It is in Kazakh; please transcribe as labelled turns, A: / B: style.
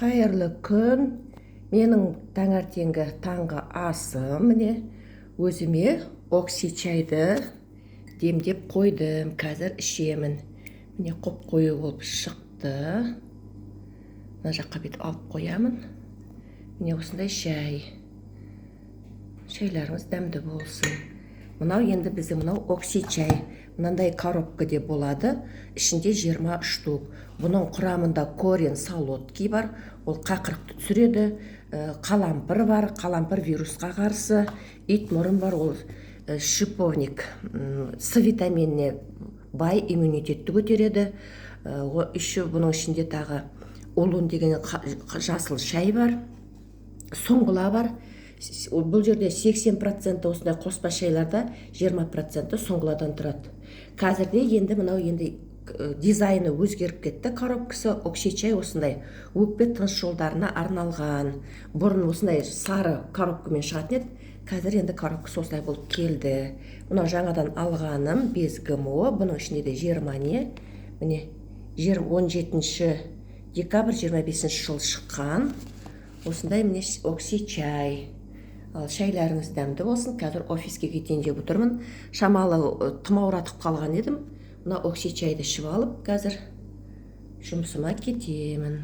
A: Қайырлы күн. Менің таңертеңгі таңғы асым, міне өзіме окси чайды демдеп қойдым. Қазір ішемін. Міне қоп қою болып шықты. Мына жаққа бет алып қоямын. Міне осындай шай. Шайларыңыз дәмді болсын. Мынау енді біздің мынау окси чай. Мынандай коробкада болады. Ішінде 20 штук. Бұның құрамында корен солодкий бар. Ол қақырықты түсіреді. Қалампыр бар. Қалампыр вирусқа қарсы. Итмұрын бар. Ол шиповник. С витаминіне бай, иммунитетті көтереді. Еще бұның ішінде тағы олун деген жасыл шай бар. Соңғыла бар. Бұл жерде 80% осындай қоспа шайларда 20% соңғыладан тұрады. Қазірде енді мынау енді дизайны өзгеріп кетті. Коробкасы окси чай осындай өкпе тыныс жолдарына арналған. Бұрын осындай сары коробкамен шығатын еді. Қазір енді коробкасы осылай болып келді. Мынау жаңадан алғаным без ГМО. Бұның ішінде де 20 не? Міне 17 декабрь 25 жыл шыққан. Осындай міне окси чай. Ал шайларыңыз дәмді болсын. Қазір офиске кетейін деп отырмын. Шамалы тұмауратып қалған едім. Мына окси чайды ішіп алып, қазір жұмысыма кетемін.